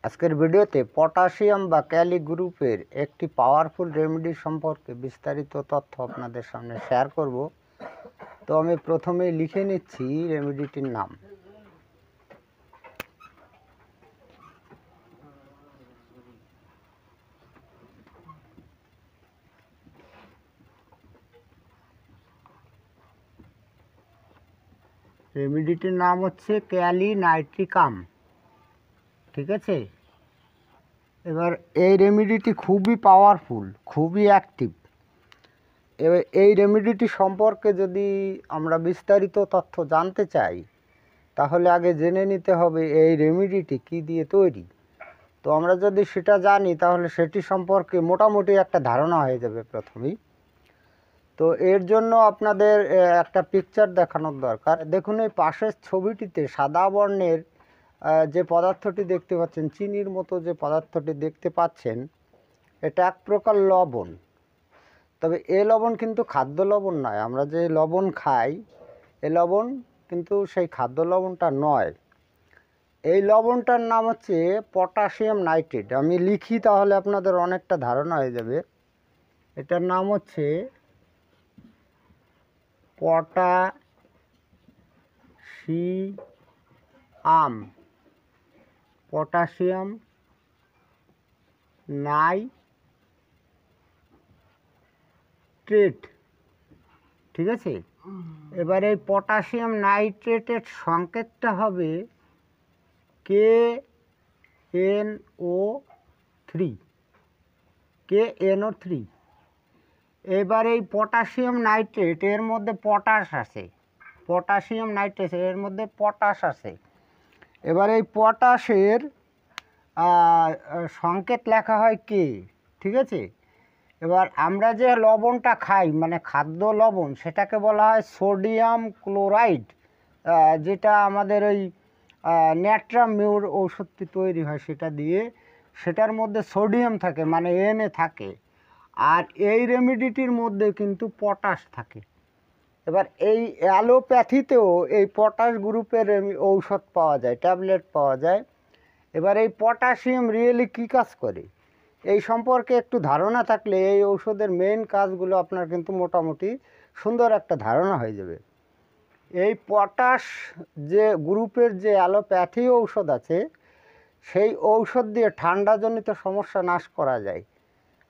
আজকের ভিডিওতে পটাশিয়াম বা ক্যালি গ্রুপের একটি পাওয়ারফুল রেমেডি সম্পর্কে বিস্তারিত তথ্য আপনাদের সামনে শেয়ার করব। তো আমি প্রথমেই লিখে নিচ্ছি রেমেডিটির নাম। রেমেডিটির নাম হচ্ছে ক্যালি নাইট্রিকাম। ঠিক আছে, এবার এই রেমেডিটি খুবই পাওয়ারফুল, খুবই অ্যাক্টিভ। এবার এই রেমেডিটি সম্পর্কে যদি আমরা বিস্তারিত তথ্য জানতে চাই, তাহলে আগে জেনে নিতে হবে এই রেমেডিটি কী দিয়ে তৈরি। তো আমরা যদি সেটা জানি তাহলে সেটি সম্পর্কে মোটামুটি একটা ধারণা হয়ে যাবে প্রথমেই। তো এর জন্য আপনাদের একটা পিকচার দেখানোর দরকার। দেখুন, এই পাশের ছবিটিতে সাদা বর্ণের যে পদার্থটি দেখতে পাচ্ছেন, চিনির মতো যে পদার্থটি দেখতে পাচ্ছেন, এটা এক প্রকার লবণ। তবে এ লবণ কিন্তু খাদ্য লবণ নয়। আমরা যে লবণ খাই, এ লবণ কিন্তু সেই খাদ্য লবণটা নয়। এই লবণটার নাম হচ্ছে পটাশিয়াম নাইট্রেট। আমি লিখি তাহলে আপনাদের অনেকটা ধারণা হয়ে যাবে। এটার নাম হচ্ছে পটাশিয়াম নাইট্রেট। ঠিক আছে, এবার এই পটাশিয়াম নাইট্রেটের সংকেতটা হবে KNO3। এবার এই পটাশিয়াম নাইট্রেট, এর মধ্যে পটাশ আছে, পটাশিয়াম নাইট্রেট এর মধ্যে পটাশ আছে। এবার এই পটাশের সংকেত লেখা হয় K। ঠিক আছে, এবার আমরা যে লবণটা খাই, মানে খাদ্য লবণ, সেটাকে বলা হয় সোডিয়াম ক্লোরাইড। যেটা আমাদের ওই ন্যাট্রামিউর ঔষধটি তৈরি হয় সেটা দিয়ে, সেটার মধ্যে সোডিয়াম থাকে, মানে Na থাকে। আর এই রেমেডিটির মধ্যে কিন্তু পটাশ থাকে। এবার এই অ্যালোপ্যাথিতেও এই পটাশ গ্রুপের ঔষধ পাওয়া যায়, ট্যাবলেট পাওয়া যায়। এবার এই পটাশিয়াম রিয়েলি কী কাজ করে এই সম্পর্কে একটু ধারণা থাকলে এই ঔষধের মেইন কাজগুলো আপনার কিন্তু মোটামুটি সুন্দর একটা ধারণা হয়ে যাবে। এই পটাশ যে গ্রুপের যে অ্যালোপ্যাথি ঔষধ আছে, সেই ঔষধ দিয়ে ঠান্ডাজনিত সমস্যা নাশ করা যায়।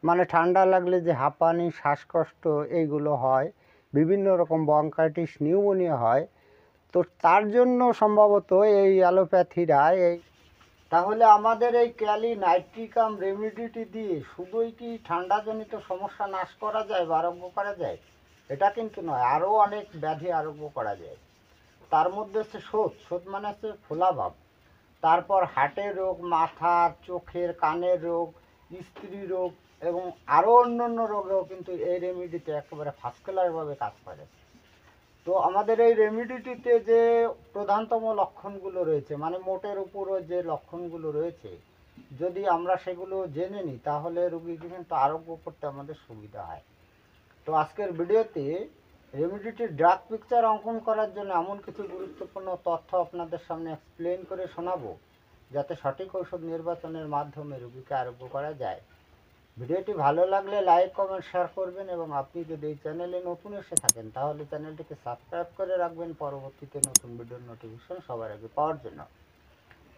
মানে ঠান্ডা লাগলে যে হাঁপানি, শ্বাসকষ্ট এইগুলো হয়, বিভিন্ন রকম ব্রঙ্কাইটিস, নিউমোনিয়া হয়, তো তার জন্য সম্ভবত এই অ্যালোপ্যাথিরা এই। তাহলে আমাদের এই ক্যালি নাইট্রিকাম রেমেডিটি দিয়ে শুধুই কি ঠান্ডাজনিত সমস্যা নাশ করা যায় বা আরোগ্য করা যায়? এটা কিন্তু নয়, আরও অনেক ব্যাধি আরোগ্য করা যায়। তার মধ্যে হচ্ছে শোথ মানে হচ্ছে ফোলাভাব, তারপর হার্টের রোগ, মাথার, চোখের, কানের রোগ, স্ত্রী রোগ এবং আরও অন্যান্য রোগেও কিন্তু এই রেমেডিতে একেবারে ফার্স্ট ক্লাসভাবে কাজ করে। তো আমাদের এই রেমেডিটিতে যে প্রধানতম লক্ষণগুলো রয়েছে, মানে মোটের উপরও যে লক্ষণগুলো রয়েছে, যদি আমরা সেগুলো জেনে নিই তাহলে রোগীকে কিন্তু আরোগ্য করতে আমাদের সুবিধা হয়। তো আজকের ভিডিওতে রেমেডিটির ড্রাগ পিকচার অঙ্কন করার জন্য এমন কিছু গুরুত্বপূর্ণ তথ্য আপনাদের সামনে এক্সপ্লেন করে শোনাবো, যাতে সঠিক ঔষধ নির্বাচনের মাধ্যমে রোগীকে আরোগ্য করা যায়। ভিডিওটি ভালো লাগলে লাইক, কমেন্ট, শেয়ার করবেন এবং আপনি যদি এই চ্যানেলে নতুন এসে থাকেন তাহলে চ্যানেলটিকে সাবস্ক্রাইব করে রাখবেন পরবর্তীতে নতুন ভিডিওর নোটিফিকেশন সবার আগে পাওয়ার জন্য।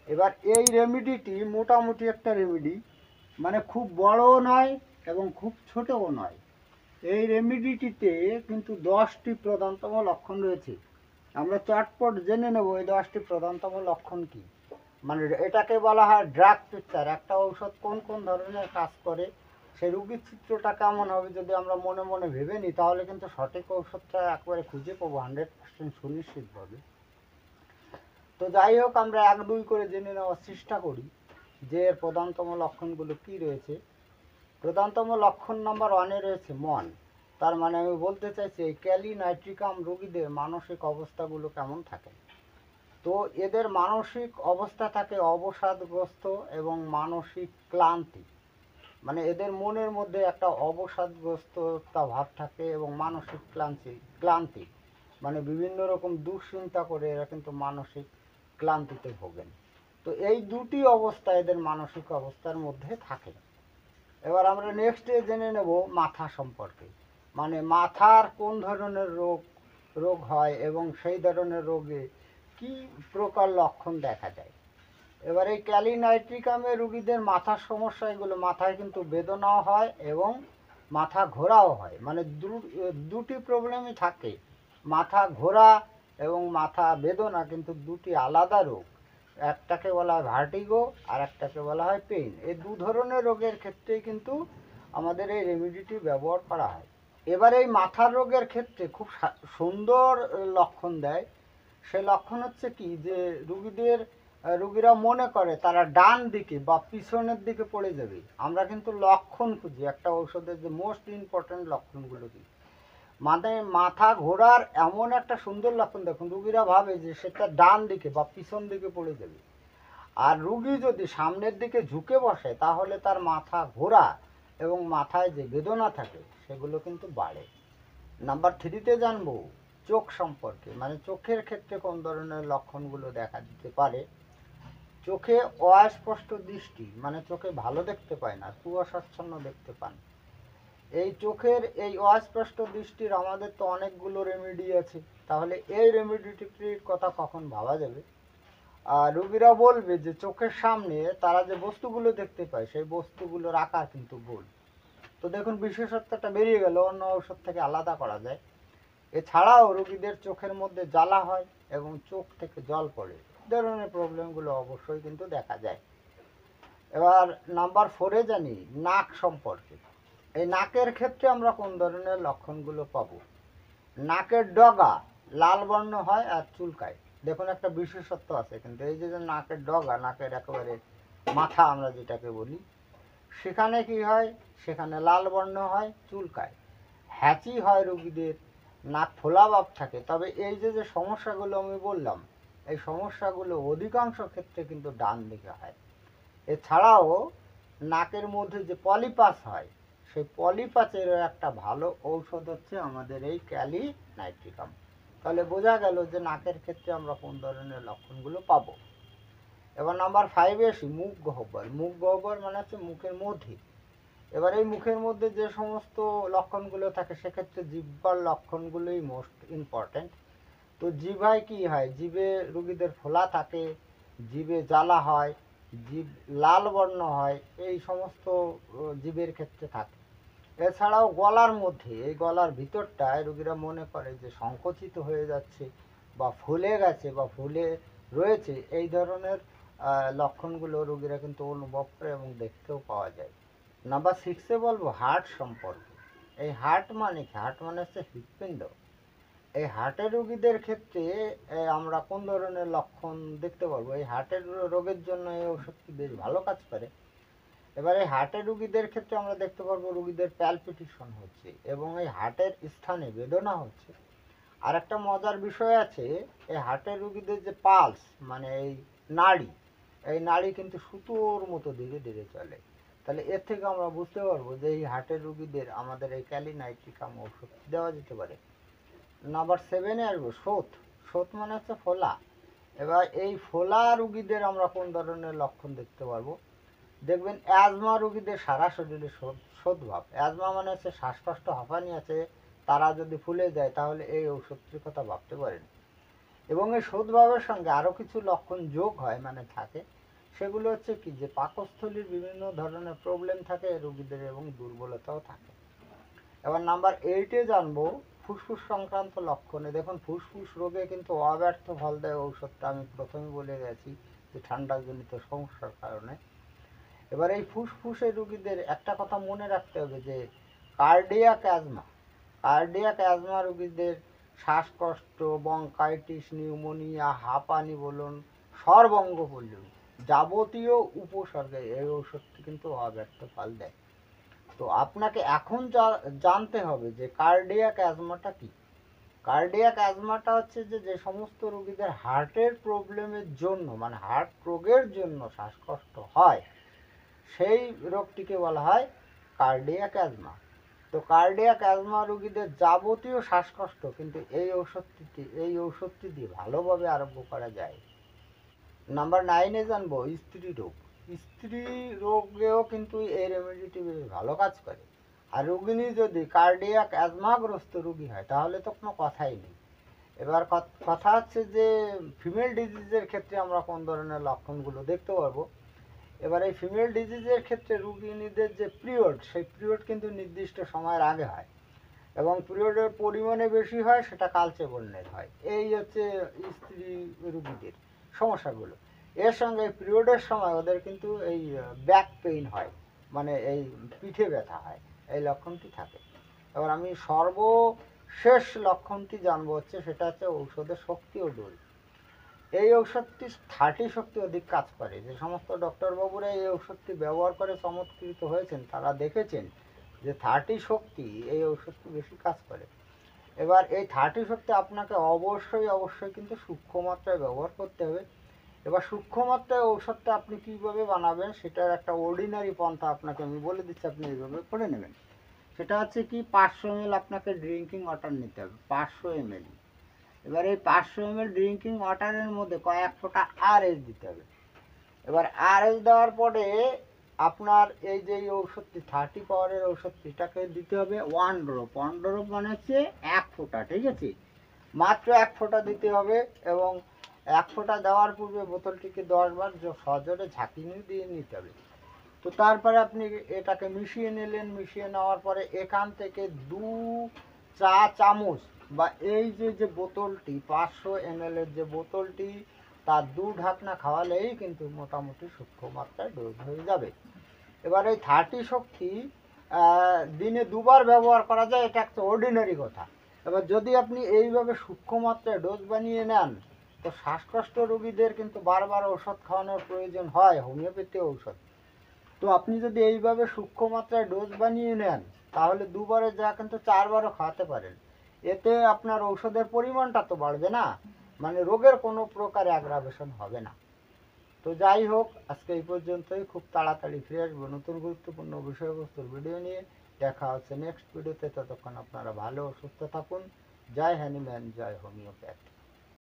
এবার এই রেমেডিটি মোটামুটি একটা রেমেডি, মানে খুব বড়ও নয় এবং খুব ছোটও নয়। এই রেমেডিটিতে কিন্তু 10টি প্রধানতম লক্ষণ রয়েছে। আমরা চটপট জেনে নেব এই 10টি প্রধানতম লক্ষণ কী। মানে এটাকে বলা হয় ড্রাগ পিকচার। একটা ঔষধ কোন কোন ধরনের কাজ করে, সেই রোগীর চিত্রটা কেমন হবে যদি আমরা মনে মনে ভেবে নিই, তাহলে কিন্তু সঠিক ঔষধটা একবারে খুঁজে পাবো 100% সুনিশ্চিতভাবে। তো যাই হোক, আমরা 1-2 করে জেনে নেওয়ার চেষ্টা করি যে এর প্রধানতম লক্ষণগুলো কী রয়েছে। প্রধানতম লক্ষণ নাম্বার 1-এ রয়েছে মন। তার মানে আমি বলতে চাইছি এই ক্যালি নাইট্রিকাম রোগীদের মানসিক অবস্থাগুলো কেমন থাকে। তো এদের মানসিক অবস্থা থাকে অবসাদগ্রস্ত এবং মানসিক ক্লান্তি। মানে এদের মনের মধ্যে একটা অবসাদগ্রস্ততা ভাব থাকে এবং মানসিক ক্লান্তি মানে বিভিন্ন রকম দুশ্চিন্তা করে এরা কিন্তু মানসিক ক্লান্তিতে ভোগেন। তো তো এই দুটি অবস্থা এদের মানসিক অবস্থার মধ্যে থাকে। এবার আমরা নেক্সটে জেনে নেব মাথা সম্পর্কে, মানে মাথার কোন ধরনের রোগ হয় এবং সেই ধরনের রোগে কি প্রকার লক্ষণ দেখা যায়। এবার এই ক্যালিনাইট্রিকামে রুগীদের মাথার সমস্যা এগুলো, মাথায় কিন্তু বেদনাও হয় এবং মাথা ঘোরাও হয়, মানে দুটি প্রবলেমই থাকে। মাথা ঘোরা এবং মাথা বেদনা কিন্তু দুটি আলাদা রোগ। একটাকে বলা হয় ভার্টিগো আর একটাকে বলা হয় পেইন। এই দু ধরনের রোগের ক্ষেত্রেই কিন্তু আমাদের এই রেমেডিটি ব্যবহার করা হয়। এবার এই মাথার রোগের ক্ষেত্রে খুব সুন্দর লক্ষণ দেয়। সে লক্ষণ হচ্ছে কি, যে রুগীরা মনে করে তারা ডান দিকে বা পিছনের দিকে পড়ে যাবে। আমরা কিন্তু লক্ষণ খুঁজি, একটা ঔষধের যে মোস্ট ইম্পর্ট্যান্ট লক্ষণগুলো দিই, মানে মাথা ঘোরার এমন একটা সুন্দর লক্ষণ দেখুন, রুগীরা ভাবে যে সেটা ডান দিকে বা পিছন দিকে পড়ে যাবে। আর রুগী যদি সামনের দিকে ঝুঁকে বসে তাহলে তার মাথা ঘোরা এবং মাথায় যে বেদনা থাকে সেগুলো কিন্তু বাড়ে। নাম্বার 3তে জানবো চোখ সম্পর্কে, মানে চোখের ক্ষেত্রে কোন ধরনের লক্ষণগুলো দেখা দিতে পারে। চোখে অস্পষ্ট দৃষ্টি, মানে চোখে ভালো দেখতে পায় না, কুয়াশাচ্ছন্ন দেখতে পান। এই চোখের এই অস্পষ্ট দৃষ্টির আমাদের তো অনেকগুলো রেমেডি আছে, তাহলে এই রেমেডিটির কথা কখন ভাবা যাবে? আর রুগীরা বলবে যে চোখের সামনে তারা যে বস্তুগুলো দেখতে পায় সেই বস্তুগুলোর আকার কিন্তু গোল। তো দেখুন বিশেষত্বটা বেরিয়ে গেল, অন্য ঔষধ থেকে আলাদা করা যায়। এছাড়াও রোগীদের চোখের মধ্যে জ্বালা হয় এবং চোখ থেকে জল পড়ে, এই ধরনের প্রবলেমগুলো অবশ্যই কিন্তু দেখা যায়। এবার নাম্বার 4-এ জানি নাক সম্পর্কে। এই নাকের ক্ষেত্রে আমরা কোন ধরনের লক্ষণগুলো পাবো। নাকের ডগা লাল বর্ণ হয় আর চুলকায়। দেখুন একটা বিশেষত্ব আছে কিন্তু, এই যে নাকের ডগা, নাকের একেবারে মাথা আমরা যেটাকে বলি, সেখানে কি হয়, সেখানে লাল বর্ণ হয়, চুলকায়, হ্যাঁচি হয় রুগীদের, নাক ফোলা ভাব থাকে। তবে এই যে সমস্যাগুলো আমি বললাম, এই সমস্যাগুলো অধিকাংশ ক্ষেত্রে কিন্তু ডান দিকে হয়। এছাড়াও নাকের মধ্যে যে পলিপাস হয়, সেই পলিপাসেরও একটা ভালো ঔষধ হচ্ছে আমাদের এই ক্যালিনাইট্রিকাম। তাহলে বোঝা গেল যে নাকের ক্ষেত্রে আমরা কোন ধরনের লক্ষণগুলো পাবো। এবার নাম্বার 5-এ আসি মুখ গহ্বর। মুখ গহ্বর মানে হচ্ছে মুখের মধ্যে। এবার এই মুখের মধ্যে যে সমস্ত লক্ষণগুলো থাকে সেক্ষেত্রে জিহ্বার লক্ষণগুলোই মোস্ট ইম্পর্ট্যান্ট। তো জিভায় কি হয়, জিভে রুগীদের ফোলা থাকে, জিভে জ্বালা হয়, জিভ লাল বর্ণ হয়, এই সমস্ত জিভের ক্ষেত্রে থাকে। এছাড়াও গলার মধ্যে, এই গলার ভিতরটায় রুগীরা মনে করে যে সংকুচিত হয়ে যাচ্ছে বা ফুলে গেছে বা ফুলে রয়েছে, এই ধরনের লক্ষণগুলো রুগীরা কিন্তু অনুভব করে এবং দেখতেও পাওয়া যায়। নাম্বার 6-এ বলবো হার্ট সম্পর্কে। এই হার্ট মানে কি, হার্ট মানে হচ্ছে হৃৎপিণ্ড। এই হার্টের রোগীদের ক্ষেত্রে আমরা কোন ধরনের লক্ষণ দেখতে পারবো। এই হার্টের রোগের জন্য এই ওষুধটি বেশ ভালো কাজ করে। এবারে হার্টের রোগীদের ক্ষেত্রে আমরা দেখতে পারবো রোগীদের প্যালপিটেশন হচ্ছে এবং এই হার্টের স্থানে বেদনা হচ্ছে। আর একটা মজার বিষয় আছে, এই হার্টের রোগীদের যে পালস, মানে এই নাড়ি কিন্তু সুতোর মতো ধীরে ধীরে চলে। তাহলে এর থেকে আমরা বুঝতে পারবো যে এই হার্টের রোগীদের আমাদের এই ক্যালিনাইট্রিকাম ওষুধ দেওয়া যেতে পারে। নাম্বার 7-এ আসবো শোথ। শোথ মানে হচ্ছে ফোলা। এবার এই ফোলা রুগীদের আমরা কোন ধরনের লক্ষণ দেখতে পারবো। দেখবেন অ্যাজমা রুগীদের সারা শরীরে শোথ ভাব। অ্যাজমা মানে হচ্ছে শ্বাসকষ্ট, হাঁপানি আছে, তারা যদি ফুলে যায় তাহলে এই ওষুধটির কথা ভাবতে পারেন। এবং এই শোথ ভাবের সঙ্গে আরও কিছু লক্ষণ যোগ হয়, মানে থাকে, সেগুলো হচ্ছে কি, যে পাকস্থলীর বিভিন্ন ধরনের প্রবলেম থাকে রুগীদের এবং দুর্বলতাও থাকে। এবার নাম্বার 8-এ জানবো ফুসফুস সংক্রান্ত লক্ষণে। দেখুন ফুসফুস রোগে কিন্তু অব্যর্থ ফল দেয় ঔষধটা, আমি প্রথমে বলে গেছি যে ঠান্ডাজনিত সমস্যার কারণে। এবার এই ফুসফুসের রোগীদের একটা কথা মনে রাখতে হবে যে কার্ডিয়াক অ্যাজমা রোগীদের শ্বাসকষ্ট, বঙ্কাইটিস, নিউমোনিয়া, হাঁপানি বলুন, সর্বঙ্গ বলুন, যাবতীয় উপসর্গে এই ঔষধটি কিন্তু অব্যর্থ ফল দেয়। তো আপনাকে এখন জানতে হবে যে কার্ডিয়াক অ্যাজমাটা কি। কার্ডিয়াক অ্যাজমাটা হচ্ছে যে সমস্ত রোগীদের হার্টের প্রবলেমের জন্য, মানে হার্ট রোগের জন্য শ্বাসকষ্ট হয়, সেই রোগটিকে বলা হয় কার্ডিয়াক অ্যাজমা। তো কার্ডিয়াক অ্যাজমা রোগীদের যাবতীয় শ্বাসকষ্ট কিন্তু এই ঔষধটি দিয়ে ভালোভাবে আরোগ্য করা যায়। নাম্বার 9-এ জানবো স্ত্রী রোগ। স্ত্রী রোগেও কিন্তু এই রেমেডিটি বেশ ভালো কাজ করে। আর রোগিণী যদি কার্ডিয়াক অ্যাজমাগ্রস্ত রোগী হয় তাহলে তো কোনো কথাই নেই। এবার কথা হচ্ছে যে ফিমেল ডিজিজের ক্ষেত্রে আমরা কোন ধরনের লক্ষণগুলো দেখতে পারবো। এবার এই ফিমেল ডিজিজের ক্ষেত্রে রোগিণীদের যে পিরিয়ড, সেই পিরিয়ড কিন্তু নির্দিষ্ট সময়ের আগে হয় এবং পিরিয়ডের পরিমাণে বেশি হয়, সেটা কালচে বর্ণের হয়। এই হচ্ছে স্ত্রী রোগীদের সমস্যাগুলো। এর সঙ্গে পিরিয়ডের সময় ওদের কিন্তু এই ব্যাক পেইন হয়, মানে এই পিঠে ব্যথা হয়, এই লক্ষণটি থাকে। এবার আমি সর্বশেষ লক্ষণটি জানবো হচ্ছে, সেটা হচ্ছে ঔষধের শক্তি ও ডোজ। এই ঔষধটি 30 শক্তি অধিক কাজ করে। যে সমস্ত ডক্টরবাবুরা এই ঔষধটি ব্যবহার করে চমৎকৃত হয়েছেন, তারা দেখেছেন যে 30 শক্তি এই ঔষধটি বেশি কাজ করে। এবার এই 30 শক্তি আপনাকে অবশ্যই কিন্তু সূক্ষ্ম মাত্রায় ব্যবহার করতে হবে। এবার সূক্ষ্ম মাত্রায় ঔষধটা আপনি কীভাবে বানাবেন, সেটার একটা অর্ডিনারি পন্থা আপনাকে আমি বলে দিচ্ছি, আপনি এইভাবে করে নেবেন। সেটা হচ্ছে কি, 500 ml আপনাকে ড্রিঙ্কিং ওয়াটার নিতে হবে, 500 ml। এবার এই 500 ml ড্রিঙ্কিং ওয়াটারের মধ্যে কয়েক ফোঁটা আরএস দিতে হবে। এবার আরএস দেওয়ার পরে আপনার এই যে ঔষধটি 30 পাওয়ারের ঔষধটিটাকে দিতে হবে 1 ড্রপ। 1 ড্রপ মানে হচ্ছে 1 ফোঁটা, ঠিক আছে? মাত্র 1 ফোঁটা দিতে হবে এবং 1 ফোঁটা দেওয়ার পূর্বে বোতলটিকে 10 বার সজোরে ঝাঁকিয়ে দিয়ে নিতে হবে। তো তারপরে আপনি এটাকে মিশিয়ে নিলেন। মিশিয়ে নেওয়ার পরে এখান থেকে 2 চা চামচ বা এই যে বোতলটি 500 ml এর যে বোতলটি, তার 2 ঢাকনা খাওয়ালেই কিন্তু মোটামুটি সূক্ষ্ম মাত্রায় ডোজ হয়ে যাবে। এবার এই 30 শক্তি দিনে 2 বার ব্যবহার করা যায়, এটা একটা অর্ডিনারি কথা। এবার যদি আপনি এইভাবে সূক্ষ্ম মাত্রায় ডোজ বানিয়ে নেন, তো শ্বাসকষ্ট রোগীদের কিন্তু বারবার ওষুধ খাওয়ানোর প্রয়োজন হয়, হোমিওপ্যাথি ঔষধ। তো আপনি যদি এইভাবে সূক্ষ্ম মাত্রায় ডোজ বানিয়ে নেন, তাহলে 2 বারের যা কিন্তু 4 বারও খাওয়াতে পারেন। এতে আপনার ঔষধের পরিমাণটা তো বাড়বে না, মানে রোগের কোনো প্রকার অ্যাগ্রাভেশন হবে না। তো যাই হোক, আজকে এই পর্যন্তই। খুব তাড়াতাড়ি ফিরে আসবো নতুন গুরুত্বপূর্ণ বিষয়বস্তুর ভিডিও নিয়ে। দেখা হচ্ছে নেক্সট ভিডিওতে। ততক্ষণ আপনারা ভালো ও সুস্থ থাকুন। জয় হ্যানিম্যান, জয় হোমিওপ্যাথ।